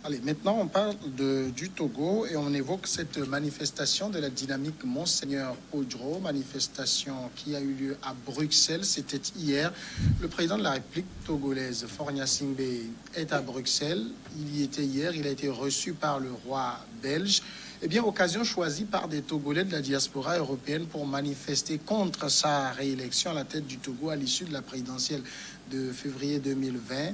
Allez, maintenant on parle du Togo et on évoque cette manifestation de la dynamique Monseigneur Odro, manifestation qui a eu lieu à Bruxelles, c'était hier. Le président de la République togolaise, Faure Gnassingbé, est à Bruxelles. Il y était hier, il a été reçu par le roi belge. Eh bien, occasion choisie par des Togolais de la diaspora européenne pour manifester contre sa réélection à la tête du Togo à l'issue de la présidentielle de février 2020.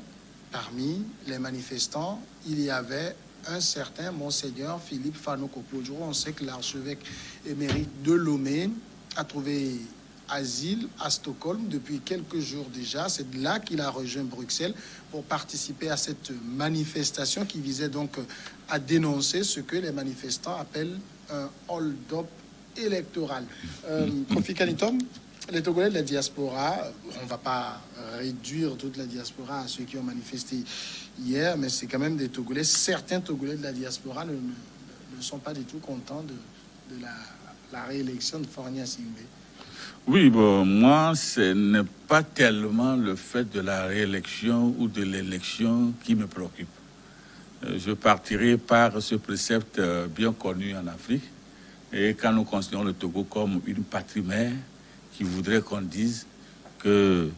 Parmi les manifestants, il y avait un certain Monseigneur Philippe Fanoko-Podjoro. On sait que l'archevêque émérite de Lomé a trouvé asile à Stockholm depuis quelques jours déjà. C'est de là qu'il a rejoint Bruxelles pour participer à cette manifestation qui visait donc à dénoncer ce que les manifestants appellent un hold-up électoral. Kofi Kanitom, les Togolais de la diaspora, on ne va pas réduire toute la diaspora à ceux qui ont manifesté hier, mais c'est quand même des Togolais. Certains Togolais de la diaspora ne sont pas du tout contents de la réélection de Faure Gnassingbé. Oui, bon, moi, ce n'est pas tellement le fait de la réélection ou de l'élection qui me préoccupe. Je partirai par ce précepte bien connu en Afrique. Et quand nous considérons le Togo comme une patrie mère, qui voudrait qu'on dise que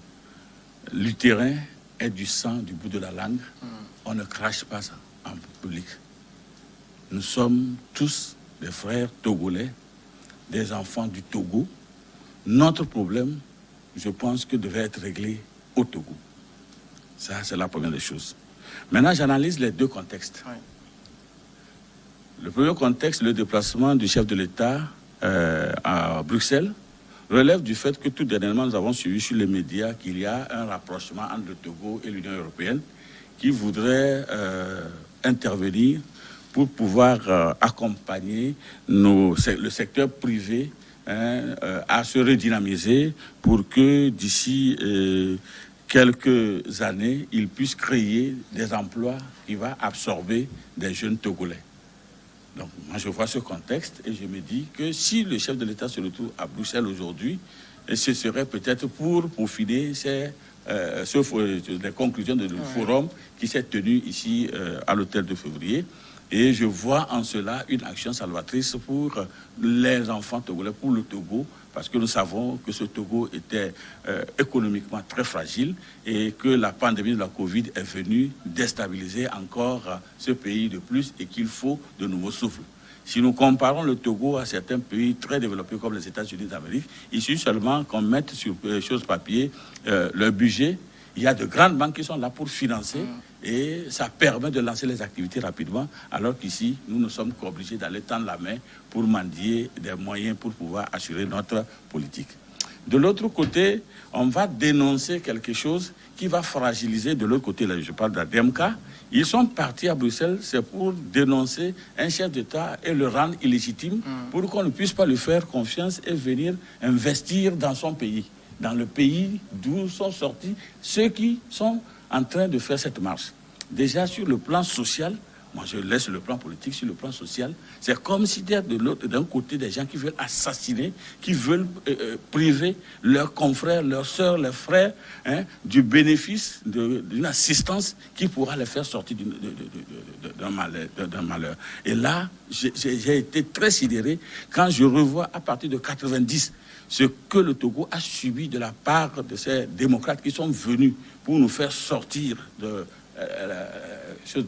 l'utérin est du sang du bout de la langue, on ne crache pas ça en public. Nous sommes tous des frères togolais, des enfants du Togo. Notre problème, je pense que devrait être réglé au Togo. Ça, c'est la première des choses. Maintenant, j'analyse les deux contextes. Oui. Le premier contexte, le déplacement du chef de l'État à Bruxelles, relève du fait que tout dernièrement, nous avons suivi sur les médias qu'il y a un rapprochement entre le Togo et l'Union européenne qui voudrait intervenir pour pouvoir accompagner le secteur privé à se redynamiser pour que d'ici quelques années, il puisse créer des emplois qui vont absorber des jeunes Togolais. Donc, moi, je vois ce contexte et je me dis que si le chef de l'État se retrouve à Bruxelles aujourd'hui, ce serait peut-être pour peaufiner les conclusions du forum qui s'est tenu ici à l'hôtel de février. Et je vois en cela une action salvatrice pour les enfants togolais, pour le Togo, parce que nous savons que ce Togo était économiquement très fragile et que la pandémie de la Covid est venue déstabiliser encore ce pays de plus et qu'il faut de nouveaux souffles. Si nous comparons le Togo à certains pays très développés comme les États-Unis d'Amérique, il suffit seulement qu'on mette sur chose papier leur budget. Il y a de grandes banques qui sont là pour financer et ça permet de lancer les activités rapidement, alors qu'ici, nous ne sommes qu'obligés d'aller tendre la main pour mendier des moyens pour pouvoir assurer notre politique. De l'autre côté, on va dénoncer quelque chose qui va fragiliser de l'autre côté. Là, je parle de la DMK. Ils sont partis à Bruxelles, c'est pour dénoncer un chef d'État et le rendre illégitime pour qu'on ne puisse pas lui faire confiance et venir investir dans son pays, dans le pays d'où sont sortis ceux qui sont en train de faire cette marche. Déjà sur le plan social, moi je laisse le plan politique, sur le plan social, c'est comme si d'un côté des gens qui veulent assassiner, qui veulent priver leurs confrères, leurs sœurs, leurs frères du bénéfice d'une assistance qui pourra les faire sortir d'un malheur. Et là, j'ai été très sidéré quand je revois à partir de 90 ce que le Togo a subi de la part de ces démocrates qui sont venus pour nous faire sortir de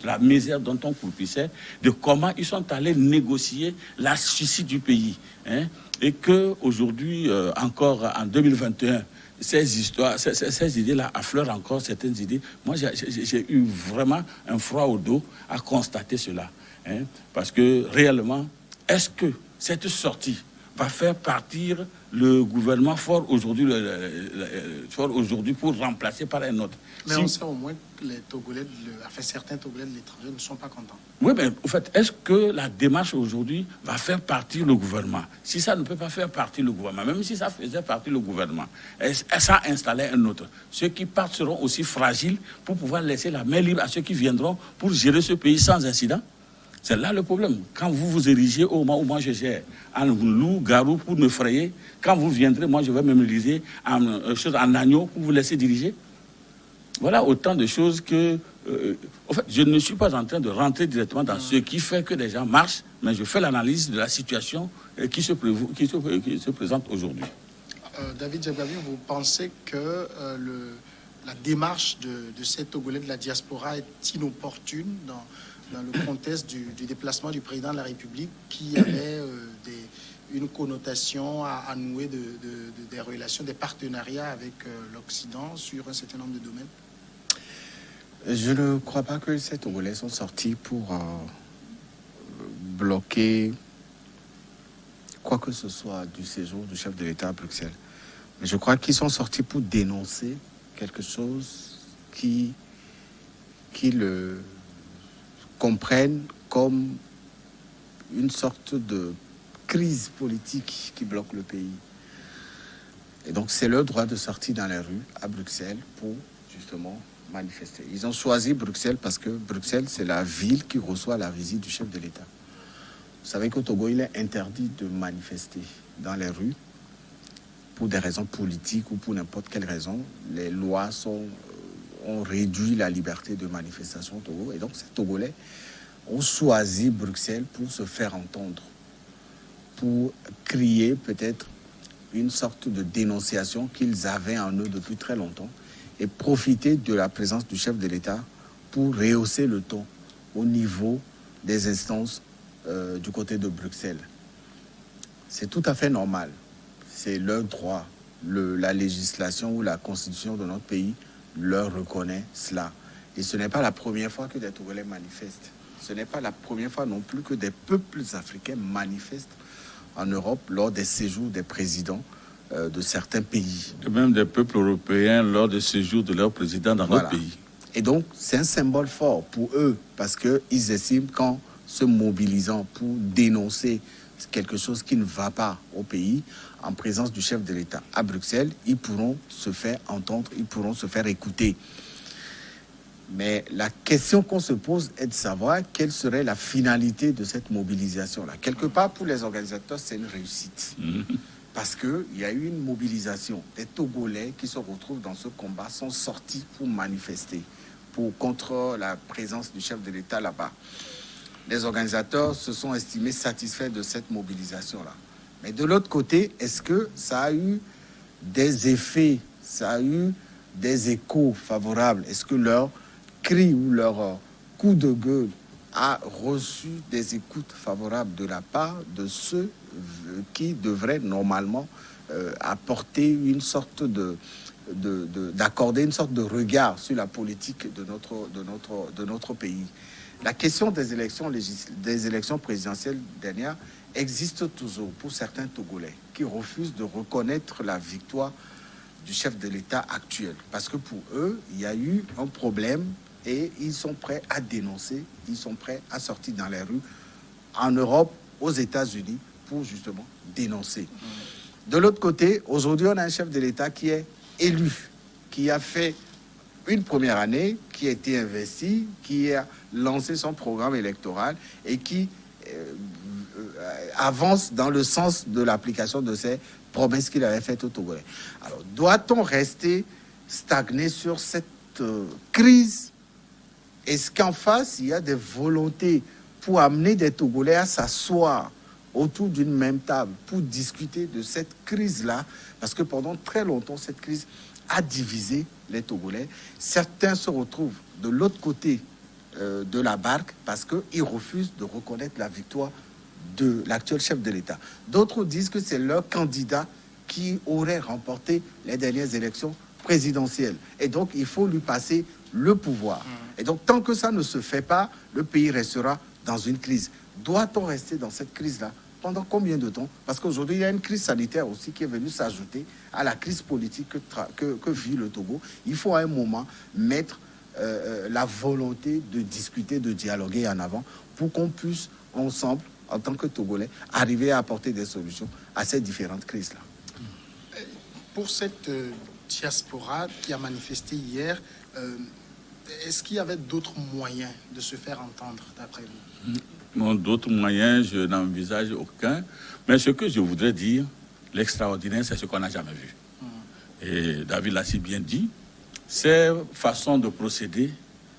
la misère dont on croupissait, de comment ils sont allés négocier la suicide du pays. Et qu'aujourd'hui, encore en 2021, ces histoires, ces idées-là affleurent encore certaines idées. Moi, j'ai eu vraiment un froid au dos à constater cela. Parce que réellement, est-ce que cette sortie va faire partir le gouvernement fort aujourd'hui pour remplacer par un autre? Mais on sait au moins que les Togolais, certains Togolais de l'étranger ne sont pas contents. Oui, mais au fait, est-ce que la démarche aujourd'hui va faire partir le gouvernement? Si ça ne peut pas faire partir le gouvernement, même si ça faisait partir le gouvernement, ça installait un autre. Ceux qui partent seront aussi fragiles pour pouvoir laisser la main libre à ceux qui viendront pour gérer ce pays sans incident. C'est là le problème. Quand vous vous érigez au moment où moi je gère en loup-garou pour me frayer, quand vous viendrez, moi je vais me ériger en agneau pour vous laisser diriger. Voilà autant de choses que En fait, je ne suis pas en train de rentrer directement dans ce qui fait que des gens marchent, mais je fais l'analyse de la situation qui se présente aujourd'hui. David Djagabi, vous pensez que la démarche de ces Togolais de la diaspora est inopportune dans le contexte du déplacement du président de la République qui avait une connotation à nouer des relations, des partenariats avec l'Occident sur un certain nombre de domaines? Je ne crois pas que ces Togolais sont sortis pour bloquer quoi que ce soit du séjour du chef de l'État à Bruxelles. Mais je crois qu'ils sont sortis pour dénoncer quelque chose qui le comprennent comme une sorte de crise politique qui bloque le pays. Et donc c'est leur droit de sortir dans les rues à Bruxelles pour justement manifester. Ils ont choisi Bruxelles parce que Bruxelles, c'est la ville qui reçoit la visite du chef de l'État. Vous savez qu'au Togo, il est interdit de manifester dans les rues pour des raisons politiques ou pour n'importe quelle raison. Les lois ont réduit la liberté de manifestation au Togo. Et donc, ces Togolais ont choisi Bruxelles pour se faire entendre, pour crier peut-être une sorte de dénonciation qu'ils avaient en eux depuis très longtemps et profiter de la présence du chef de l'État pour rehausser le ton au niveau des instances du côté de Bruxelles. C'est tout à fait normal. C'est leur droit. La législation ou la constitution de notre pays leur reconnaît cela. Et ce n'est pas la première fois que des Togolais manifestent. Ce n'est pas la première fois non plus que des peuples africains manifestent en Europe lors des séjours des présidents de certains pays. Et même des peuples européens lors des séjours de leurs présidents dans notre pays. Et donc, c'est un symbole fort pour eux parce qu'ils estiment qu'en se mobilisant pour dénoncer quelque chose qui ne va pas au pays, en présence du chef de l'État à Bruxelles, ils pourront se faire entendre, ils pourront se faire écouter. Mais la question qu'on se pose est de savoir quelle serait la finalité de cette mobilisation-là. Quelque part, pour les organisateurs, c'est une réussite. Parce qu'il y a eu une mobilisation. Les Togolais qui se retrouvent dans ce combat sont sortis pour manifester contre la présence du chef de l'État là-bas. Les organisateurs se sont estimés satisfaits de cette mobilisation-là. Mais de l'autre côté, est-ce que ça a eu des effets, ça a eu des échos favorables? Est-ce que leur cri ou leur coup de gueule a reçu des écoutes favorables de la part de ceux qui devraient normalement apporter une sorte d'accorder une sorte de regard sur la politique de notre pays? La question des élections présidentielles dernières existe toujours pour certains Togolais qui refusent de reconnaître la victoire du chef de l'État actuel. Parce que pour eux, il y a eu un problème et ils sont prêts à dénoncer, ils sont prêts à sortir dans les rues en Europe, aux États-Unis, pour justement dénoncer. De l'autre côté, aujourd'hui, on a un chef de l'État qui est élu, qui a fait une première année, qui a été investi, qui a lancé son programme électoral et qui avance dans le sens de l'application de ces promesses qu'il avait faites aux Togolais. Alors, doit-on rester stagné sur cette crise? Est-ce qu'en face, il y a des volontés pour amener des Togolais à s'asseoir autour d'une même table pour discuter de cette crise-là? Parce que pendant très longtemps, cette crise a divisé les Togolais. Certains se retrouvent de l'autre côté de la barque parce qu'ils refusent de reconnaître la victoire de l'actuel chef de l'État. D'autres disent que c'est leur candidat qui aurait remporté les dernières élections présidentielles. Et donc, il faut lui passer le pouvoir. Et donc, tant que ça ne se fait pas, le pays restera dans une crise. Doit-on rester dans cette crise-là? Pendant combien de temps? Parce qu'aujourd'hui, il y a une crise sanitaire aussi qui est venue s'ajouter à la crise politique que vit le Togo. Il faut à un moment mettre la volonté de discuter, de dialoguer en avant pour qu'on puisse ensemble, en tant que Togolais, arriver à apporter des solutions à ces différentes crises-là. Pour cette diaspora qui a manifesté hier, est-ce qu'il y avait d'autres moyens de se faire entendre, d'après vous? Non, d'autres moyens, je n'envisage aucun. Mais ce que je voudrais dire, l'extraordinaire, c'est ce qu'on n'a jamais vu. Et David l'a si bien dit, ces façons de procéder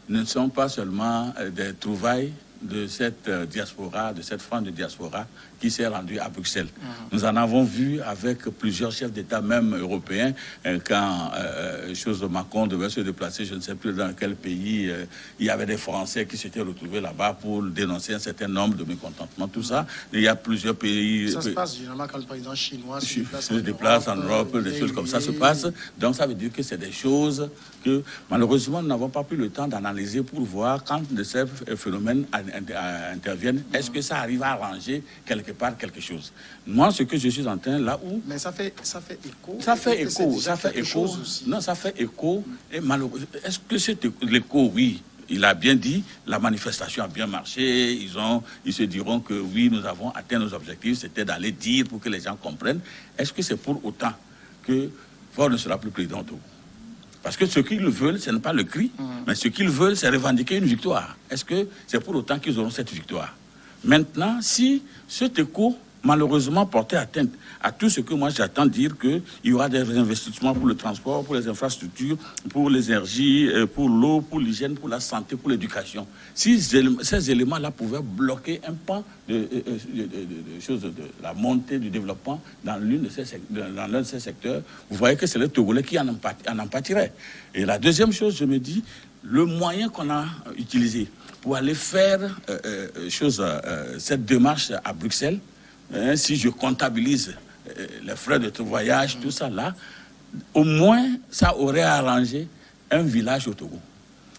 ne sont pas seulement des trouvailles de cette diaspora, de cette frange de diaspora qui s'est rendue à Bruxelles. Nous en avons vu avec plusieurs chefs d'État, même européens, quand Macron devait se déplacer, je ne sais plus dans quel pays, il y avait des Français qui s'étaient retrouvés là-bas pour dénoncer un certain nombre de mécontentements, tout ça. Il y a plusieurs pays... Ça se passe généralement quand le président chinois se déplace en Europe, des choses comme ça se passent. Donc ça veut dire que c'est des choses que malheureusement nous n'avons pas pris le temps d'analyser pour voir quand de ces phénomènes interviennent, est-ce que ça arrive à arranger quelque part quelque chose. Moi, ce que je suis en train là où... Mais ça fait écho. Ça fait écho. Non, ça fait écho. Et malheureusement, est-ce que c'est l'écho? Oui. Il a bien dit, la manifestation a bien marché, ils se diront que oui, nous avons atteint nos objectifs, c'était d'aller dire pour que les gens comprennent. Est-ce que c'est pour autant que Faure ne sera plus président au Togo? Parce que ce qu'ils veulent, ce n'est pas le cri, mais ce qu'ils veulent, c'est revendiquer une victoire. Est-ce que c'est pour autant qu'ils auront cette victoire? Maintenant, si cet écho, malheureusement, portait atteinte à tout ce que moi j'attends dire qu'il y aura des investissements pour le transport, pour les infrastructures, pour l'énergie, pour l'eau, pour l'hygiène, pour la santé, pour l'éducation. Si ces éléments-là pouvaient bloquer un pan de la montée du développement dans l'un de ces secteurs, vous voyez que c'est les Togolais qui en pâtiraient. Et la deuxième chose, je me dis, le moyen qu'on a utilisé pour aller faire cette démarche à Bruxelles, si je comptabilise les frais de voyage, tout ça là, au moins ça aurait arrangé un village au Togo.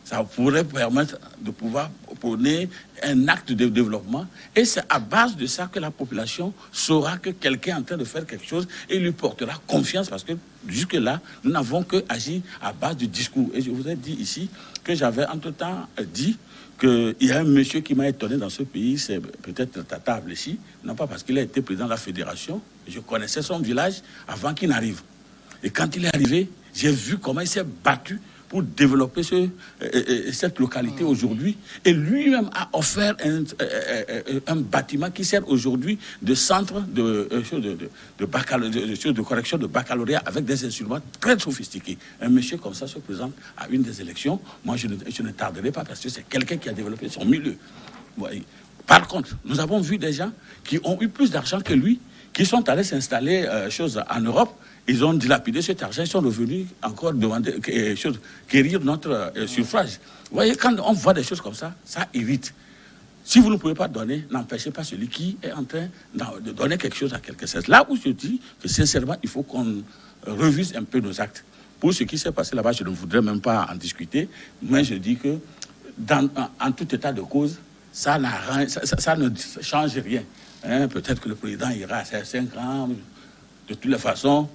Ça pourrait permettre de pouvoir prôner un acte de développement. Et c'est à base de ça que la population saura que quelqu'un est en train de faire quelque chose et lui portera confiance parce que jusque-là, nous n'avons que agi à base du discours. Et je vous ai dit ici que j'avais entre-temps dit qu'il y a un monsieur qui m'a étonné dans ce pays, c'est peut-être Tata Ablessi, non pas parce qu'il a été président de la fédération, je connaissais son village avant qu'il n'arrive. Et quand il est arrivé, j'ai vu comment il s'est battu pour développer cette localité aujourd'hui. Et lui-même a offert un bâtiment qui sert aujourd'hui de centre de correction de baccalauréat avec des instruments très sophistiqués. Un monsieur comme ça se présente à une des élections. Moi, je ne tarderai pas parce que c'est quelqu'un qui a développé son milieu. Par contre, nous avons vu des gens qui ont eu plus d'argent que lui, qui sont allés s'installer en Europe. Ils ont dilapidé cet argent, ils sont revenus encore demander quérir notre suffrage. Vous voyez, quand on voit des choses comme ça, ça irrite. Si vous ne pouvez pas donner, n'empêchez pas celui qui est en train de donner quelque chose à quelqu'un. C'est là où je dis que sincèrement, il faut qu'on revise un peu nos actes. Pour ce qui s'est passé là-bas, je ne voudrais même pas en discuter, mais je dis que en tout état de cause, ça ne change rien. Peut-être que le président ira à 5 ans. De toutes les façons,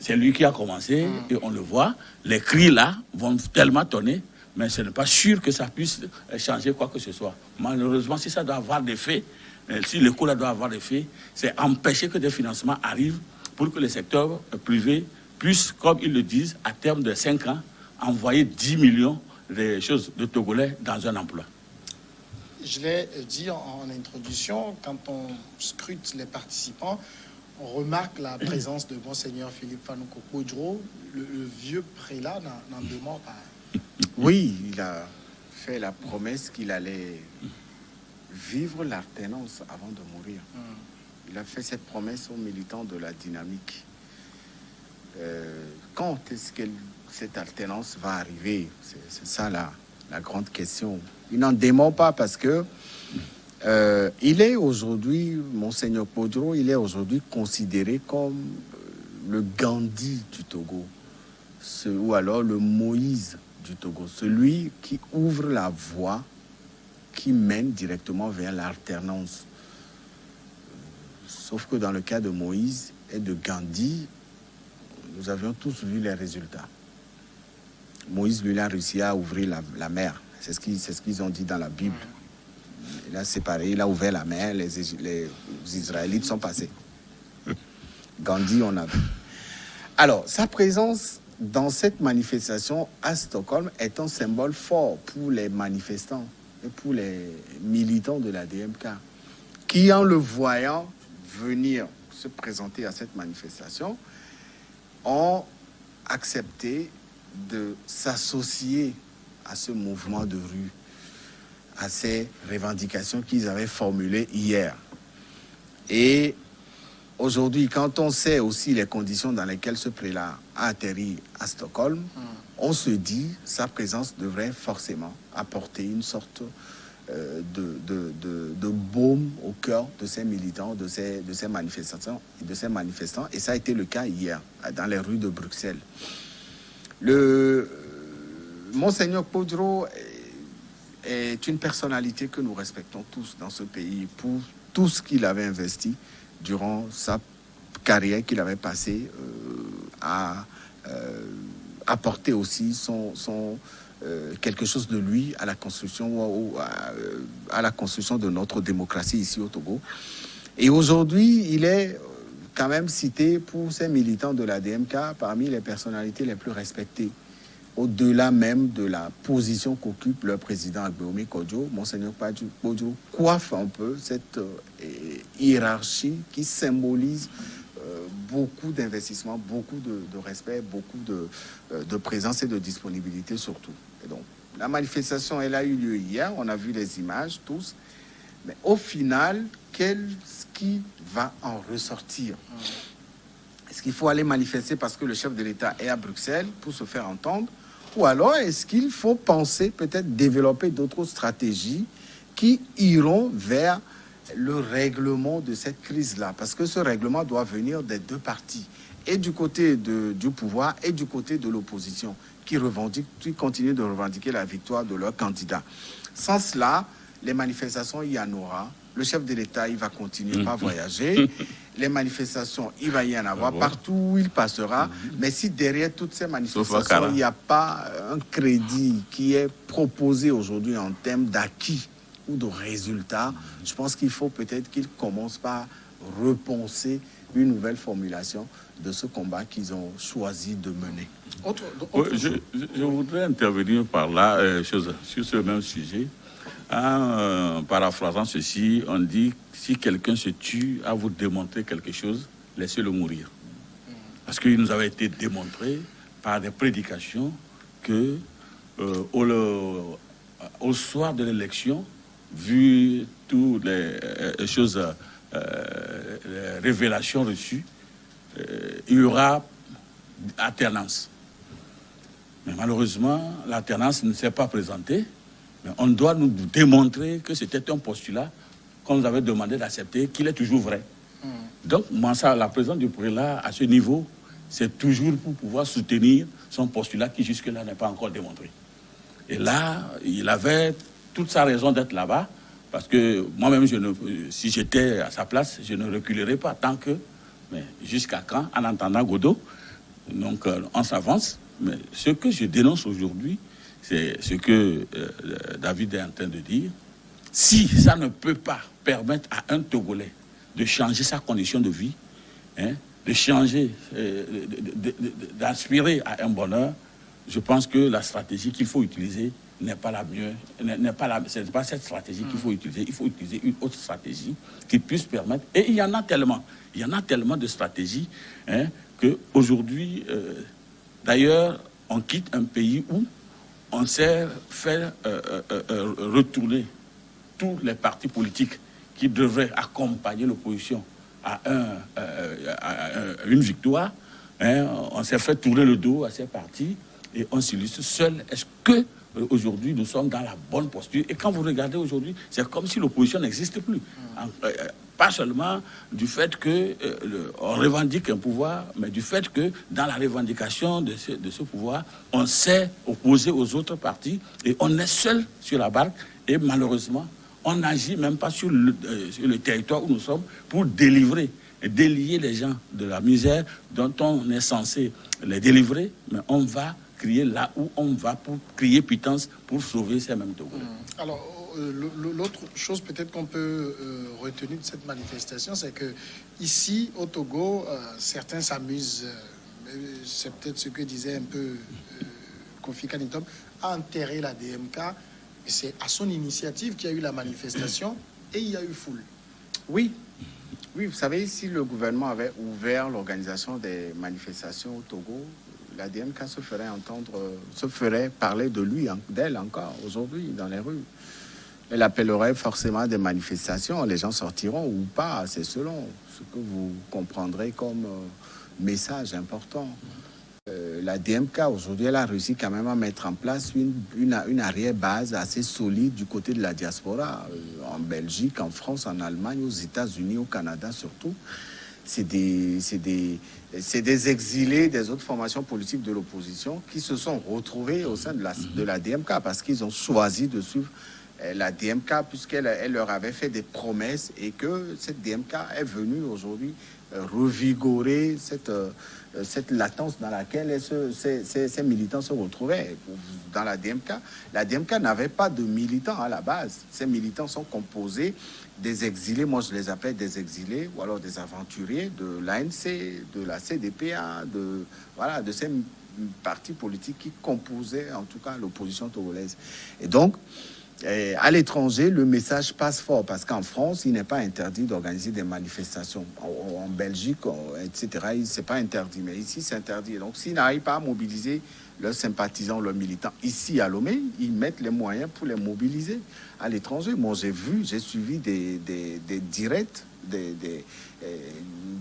c'est lui qui a commencé et on le voit. Les cris là vont tellement tonner, mais ce n'est pas sûr que ça puisse changer quoi que ce soit. Malheureusement, si ça doit avoir des faits, si l'école là doit avoir des faits, c'est empêcher que des financements arrivent pour que le secteur privé puisse, comme ils le disent, à terme de 5 ans, envoyer 10 millions de Togolais dans un emploi. Je l'ai dit en introduction, quand on scrute les participants, on remarque la présence de Monseigneur Philippe Fanouko Podro. Le vieux prélat n'en demeure pas. Oui, il a fait la promesse qu'il allait vivre l'alternance avant de mourir. Il a fait cette promesse aux militants de la dynamique. Quand est-ce que cette alternance va arriver? C'est ça la grande question. Il n'en dément pas parce que il est aujourd'hui, Monseigneur Podro, il est aujourd'hui considéré comme le Gandhi du Togo, ou alors le Moïse du Togo, celui qui ouvre la voie qui mène directement vers l'alternance. Sauf que dans le cas de Moïse et de Gandhi, nous avions tous vu les résultats. Moïse, lui, a réussi à ouvrir la mer. C'est ce qu'ils ont dit dans la Bible. Il a séparé, il a ouvert la mer, les Israélites sont passés. Gandhi, on a vu. Alors, sa présence dans cette manifestation à Stockholm est un symbole fort pour les manifestants et pour les militants de la DMK qui, en le voyant venir se présenter à cette manifestation, ont accepté de s'associer à ce mouvement de rue, à ces revendications qu'ils avaient formulées hier. Et aujourd'hui, quand on sait aussi les conditions dans lesquelles ce prélat a atterri à Stockholm, on se dit sa présence devrait forcément apporter une sorte de baume au cœur de ces militants, de ces manifestants. Et ça a été le cas hier, dans les rues de Bruxelles. Le Monseigneur Podro est une personnalité que nous respectons tous dans ce pays pour tout ce qu'il avait investi durant sa carrière qu'il avait passée à apporter aussi quelque chose de lui à la construction à la construction de notre démocratie ici au Togo. Et aujourd'hui, il est quand même cité pour ses militants de la DMK parmi les personnalités les plus respectées. Au-delà même de la position qu'occupe le président Agbeomi Kodjo, Monseigneur Podjo coiffe un peu cette hiérarchie qui symbolise beaucoup d'investissement, beaucoup de respect, beaucoup de présence et de disponibilité surtout. Et donc, la manifestation, elle a eu lieu hier, on a vu les images tous, mais au final, qu'est-ce qui va en ressortir? Est-ce qu'il faut aller manifester parce que le chef de l'État est à Bruxelles pour se faire entendre? Ou alors est-ce qu'il faut penser, peut-être développer d'autres stratégies qui iront vers le règlement de cette crise-là? Parce que ce règlement doit venir des deux parties, et du côté du pouvoir et du côté de l'opposition, qui continuent de revendiquer la victoire de leur candidat. Sans cela, les manifestations, il y en aura. Le chef de l'État, il va continuer à voyager. Les manifestations, il va y en avoir partout où il passera. Mais si derrière toutes ces manifestations, il n'y a pas un crédit qui est proposé aujourd'hui en termes d'acquis ou de résultats, je pense qu'il faut peut-être qu'ils commencent par repenser une nouvelle formulation de ce combat qu'ils ont choisi de mener. Je voudrais intervenir par là sur ce même sujet. En paraphrasant ceci, on dit si quelqu'un se tue à vous démontrer quelque chose, laissez-le mourir. Parce qu'il nous avait été démontré par des prédications que au soir de l'élection, vu toutes les choses, les révélations reçues, il y aura alternance. Mais malheureusement, l'alternance ne s'est pas présentée. Mais on doit nous démontrer que c'était un postulat qu'on nous avait demandé d'accepter, qu'il est toujours vrai. Donc, moi, la présence du prélat à ce niveau, c'est toujours pour pouvoir soutenir son postulat qui jusque-là n'est pas encore démontré. Et là, il avait toute sa raison d'être là-bas, parce que moi-même, si j'étais à sa place, je ne reculerais pas tant que... Mais jusqu'à quand, en entendant Godot, donc on s'avance. Mais ce que je dénonce aujourd'hui, c'est ce que David est en train de dire. Si ça ne peut pas permettre à un Togolais de changer sa condition de vie, de changer, d'aspirer à un bonheur, je pense que la stratégie qu'il faut utiliser n'est pas la mieux, c'est pas cette stratégie qu'il faut utiliser. Il faut utiliser une autre stratégie qui puisse permettre. Et il y en a tellement de stratégies que aujourd'hui, d'ailleurs, on quitte un pays où on s'est fait retourner tous les partis politiques qui devraient accompagner l'opposition à une victoire. On s'est fait tourner le dos à ces partis et on s'illustre seul. Est-ce que aujourd'hui nous sommes dans la bonne posture? Et quand vous regardez aujourd'hui, c'est comme si l'opposition n'existe plus. Pas seulement du fait que on revendique un pouvoir, mais du fait que dans la revendication de ce pouvoir, on s'est opposé aux autres partis et on est seul sur la barque. Et malheureusement, on n'agit même pas sur le territoire où nous sommes pour délier les gens de la misère dont on est censé les délivrer, mais on va crier là où on va pour crier pitance pour sauver ces mêmes Togolais. Alors, l'autre chose peut-être qu'on peut retenir de cette manifestation, c'est que ici au Togo, certains s'amusent, c'est peut-être ce que disait un peu Kofi Kanitom, à enterrer la DMK. Et c'est à son initiative qu'il y a eu la manifestation et il y a eu foule. Oui, vous savez, si le gouvernement avait ouvert l'organisation des manifestations au Togo, la DMK se ferait entendre, se ferait parler de lui, d'elle encore aujourd'hui dans les rues. Elle appellerait forcément à des manifestations, les gens sortiront ou pas, c'est selon ce que vous comprendrez comme message important. La DMK aujourd'hui, elle a réussi quand même à mettre en place une arrière-base assez solide du côté de la diaspora, en Belgique, en France, en Allemagne, aux États-Unis, au Canada surtout. C'est des exilés des autres formations politiques de l'opposition qui se sont retrouvés au sein de la DMK parce qu'ils ont choisi de suivre la DMK puisqu'elle leur avait fait des promesses et que cette DMK est venue aujourd'hui revigorer cette latence dans laquelle ces militants se retrouvaient. Dans la DMK n'avait pas de militants à la base. Ces militants sont composés des exilés, moi je les appelle des exilés, ou alors des aventuriers de l'ANC, de la CDPA, de ces partis politiques qui composaient en tout cas l'opposition togolaise. Et donc, à l'étranger, le message passe fort parce qu'en France, il n'est pas interdit d'organiser des manifestations. En Belgique, etc., c'est pas interdit. Mais ici, c'est interdit. Donc, s'ils n'arrivent pas à mobiliser leurs sympathisants, leurs militants ici à Lomé, ils mettent les moyens pour les mobiliser à l'étranger. Moi, j'ai suivi des directs,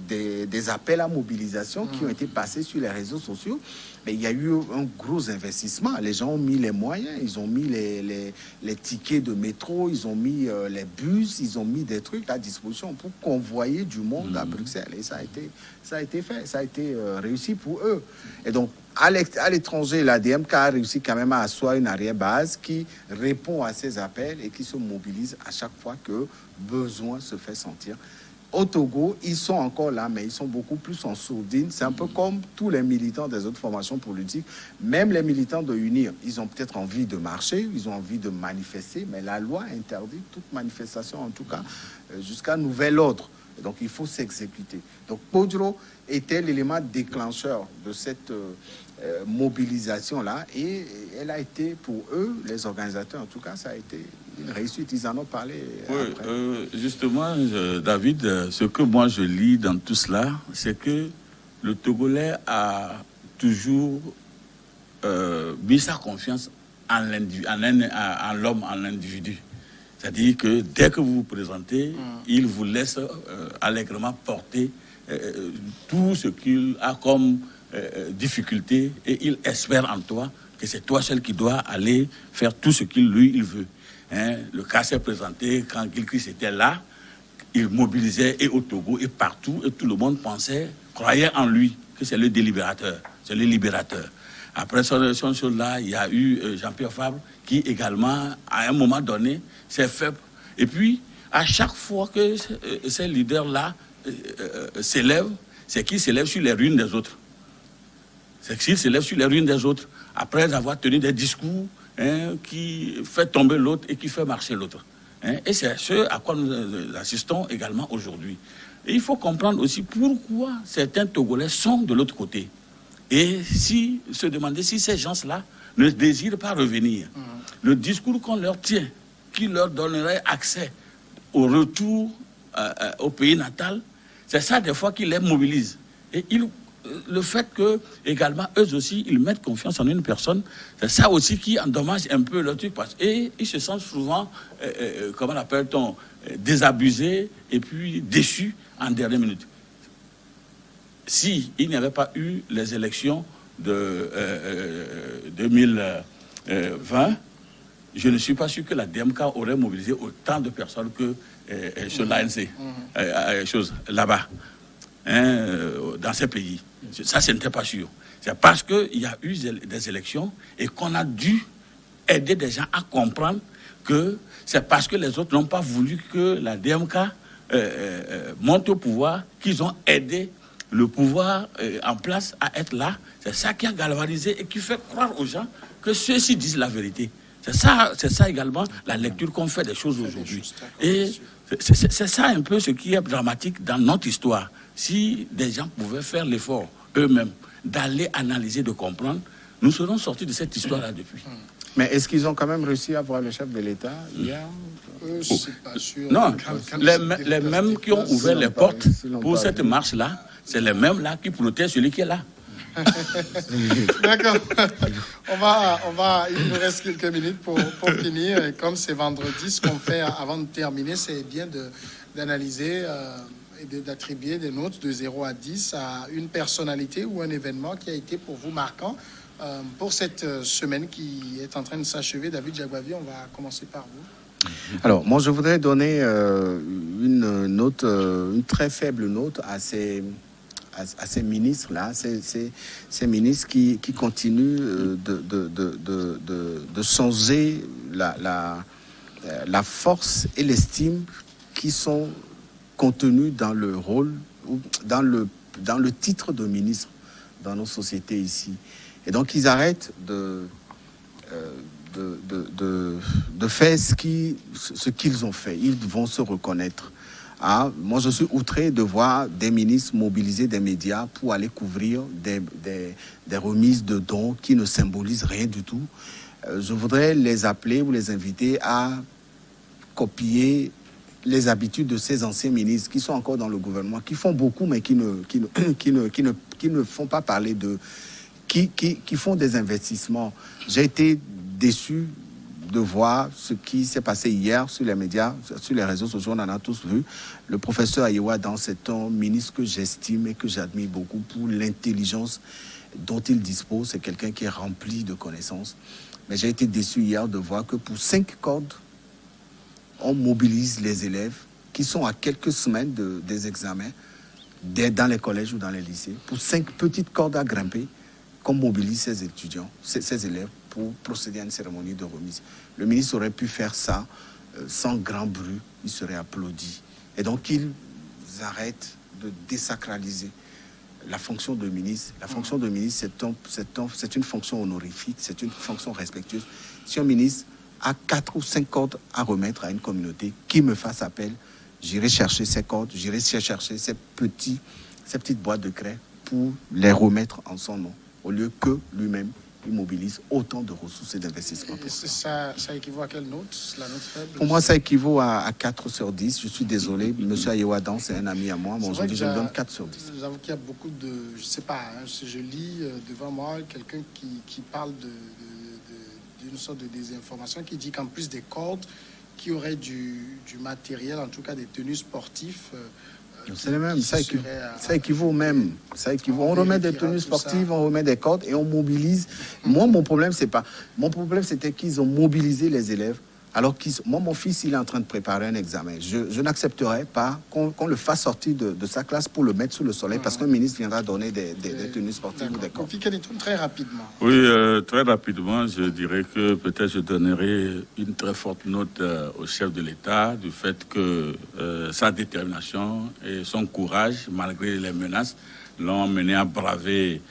des appels à mobilisation qui ont été passés sur les réseaux sociaux. Mais il y a eu un gros investissement. Les gens ont mis les moyens, ils ont mis les tickets de métro, ils ont mis les bus, ils ont mis des trucs à disposition pour convoyer du monde à Bruxelles. Et ça a été fait, ça a été réussi pour eux. Et donc, à l'étranger, la DMK a réussi quand même à asseoir une arrière-base qui répond à ces appels et qui se mobilise à chaque fois que besoin se fait sentir. Au Togo, ils sont encore là, mais ils sont beaucoup plus en sourdine. C'est un peu comme tous les militants des autres formations politiques, même les militants de UNIR. Ils ont peut-être envie de marcher, ils ont envie de manifester, mais la loi interdit toute manifestation, en tout cas, jusqu'à nouvel ordre. Et donc, il faut s'exécuter. Donc, Podro était l'élément déclencheur de cette mobilisation-là, et elle a été, pour eux, les organisateurs, en tout cas, ça a été une réussite. Ils en ont parlé après. Justement, David, ce que moi je lis dans tout cela, c'est que le Togolais a toujours mis sa confiance en l'homme, en l'individu. C'est-à-dire que dès que vous vous présentez, il vous laisse allègrement porter tout ce qu'il a comme difficulté, et il espère en toi que c'est toi seul qui dois aller faire tout ce qu'il veut. Le cas s'est présenté quand Gilchrist était là, il mobilisait et au Togo et partout, et tout le monde croyait en lui, que c'est le délibérateur, c'est le libérateur. Après cette chose-là, il y a eu Jean-Pierre Fabre qui également, à un moment donné, s'est fait. Et puis, à chaque fois que ces leaders-là s'élèvent, c'est qu'ils s'élèvent sur les ruines des autres. C'est qu'ils s'élèvent sur les ruines des autres, après avoir tenu des discours qui fait tomber l'autre et qui fait marcher l'autre. Et c'est ce à quoi nous assistons également aujourd'hui. Et il faut comprendre aussi pourquoi certains Togolais sont de l'autre côté. Et se demander si ces gens-là ne désirent pas revenir. Le discours qu'on leur tient, qui leur donnerait accès au retour au pays natal, c'est ça des fois qui les mobilise. Et le fait que, également, eux aussi, ils mettent confiance en une personne, c'est ça aussi qui endommage un peu leur truc. Et ils se sentent souvent, comment l'appelle-t-on, désabusés et puis déçus en dernière minute. Si il n'y avait pas eu les élections de 2020, je ne suis pas sûr que la DMK aurait mobilisé autant de personnes que sur l'ANC, là-bas, dans ces pays. Ça, ce n'était pas sûr. C'est parce qu'il y a eu des élections et qu'on a dû aider des gens à comprendre que c'est parce que les autres n'ont pas voulu que la DMK monte au pouvoir qu'ils ont aidé le pouvoir en place à être là. C'est ça qui a galvanisé et qui fait croire aux gens que ceux-ci disent la vérité. C'est ça également la lecture qu'on fait des choses aujourd'hui. Et c'est ça un peu ce qui est dramatique dans notre histoire. Si des gens pouvaient faire l'effort eux-mêmes d'aller analyser, de comprendre, nous serons sortis de cette histoire-là depuis. Mais est-ce qu'ils ont quand même réussi à voir le chef de l'État hier? Je suis pas sûr. Non, les mêmes qui ont ouvert les portes pour cette marche-là, c'est les mêmes là qui protègent celui qui est là. D'accord. Il nous reste quelques minutes pour finir. Et comme c'est vendredi, ce qu'on fait avant de terminer, c'est bien d'analyser et d'attribuer des notes de 0 à 10 à une personnalité ou un événement qui a été pour vous marquant pour cette semaine qui est en train de s'achever. David Jagbavi, on va commencer par vous. Alors, moi, je voudrais donner une très faible note à ces ministres-là, ces ministres qui continuent de changer la force et l'estime qui sont contenus dans le rôle, ou dans le titre de ministre dans nos sociétés ici. Et donc, ils arrêtent de faire ce qu'ils ont fait. Ils vont se reconnaître. Moi, je suis outré de voir des ministres mobiliser des médias pour aller couvrir des remises de dons qui ne symbolisent rien du tout. Je voudrais les appeler ou les inviter à copier les habitudes de ces anciens ministres qui sont encore dans le gouvernement, qui font beaucoup, mais qui ne font pas parler de... qui font des investissements. J'ai été déçu de voir ce qui s'est passé hier sur les médias, sur les réseaux sociaux, on en a tous vu. Le professeur Ayew Adam, c'est un ministre que j'estime et que j'admire beaucoup pour l'intelligence dont il dispose. C'est quelqu'un qui est rempli de connaissances. Mais j'ai été déçu hier de voir que pour 5 cordes, on mobilise les élèves qui sont à quelques semaines des examens dans les collèges ou dans les lycées. Pour 5 petites cordes à grimper, qu'on mobilise ces étudiants, ces élèves, pour procéder à une cérémonie de remise. Le ministre aurait pu faire ça sans grand bruit, il serait applaudi. Et donc, ils arrêtent de désacraliser la fonction de ministre. La fonction de ministre, c'est une fonction honorifique, c'est une fonction respectueuse. Si un ministre a 4 ou 5 cordes à remettre à une communauté, qui me fasse appel, j'irai chercher ces cordes, j'irai chercher ces petites boîtes de craie pour les remettre en son nom, au lieu que lui-même il mobilise autant de ressources et d'investissements. Ça équivaut à quelle note, la note faible? Pour moi, ça équivaut à 4 sur 10. Je suis désolé. Monsieur Ayew Adam, c'est un ami à moi. Bon, aujourd'hui, je lui donne 4 sur 10. J'avoue qu'il y a beaucoup de... Je ne sais pas, je lis devant moi quelqu'un qui parle d'une sorte de désinformation qui dit qu'en plus des cordes, qui auraient du matériel, en tout cas des tenues sportives... c'est le même, ça équivaut au même. Ça équivaut. On remet des tenues sportives, on remet des cordes et on mobilise. Moi, mon problème, c'était qu'ils ont mobilisé les élèves. Alors mon fils, il est en train de préparer un examen. Je n'accepterai pas qu'on le fasse sortir de sa classe pour le mettre sous le soleil parce qu'un ministre viendra donner des tenues sportives ou des cordes. Kofi Kenitone, très rapidement. Oui, très rapidement, je dirais que peut-être je donnerai une très forte note au chef de l'État du fait que sa détermination et son courage, malgré les menaces, l'ont mené à braver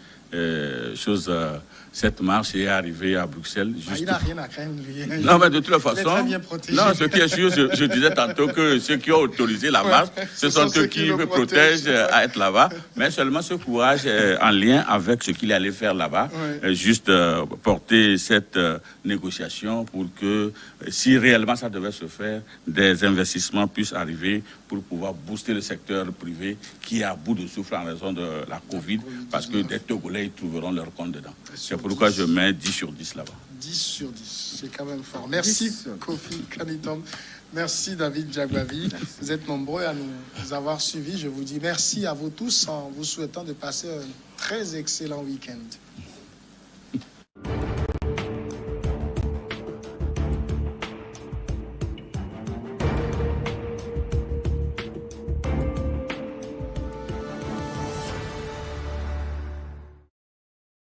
cette marche et arriver à Bruxelles. Il n'a rien à craindre, lui. Non, mais de toute façon, non, ce qui est sûr, je disais tantôt que ceux qui ont autorisé la marche, ce sont ceux qui me protègent à être là-bas. Mais seulement ce courage est en lien avec ce qu'il allait faire là-bas. Juste porter cette négociation pour que, si réellement ça devait se faire, des investissements puissent arriver pour pouvoir booster le secteur privé qui est à bout de souffle en raison de la Covid, parce que des Togolais ils trouveront leur compte dedans. C'est pourquoi je mets 10 sur 10 là-bas. 10 sur 10, c'est quand même fort. Merci Kofi Kenitone. Merci David Jagbavi. Vous êtes nombreux à nous avoir suivis. Je vous dis merci à vous tous en vous souhaitant de passer un très excellent week-end.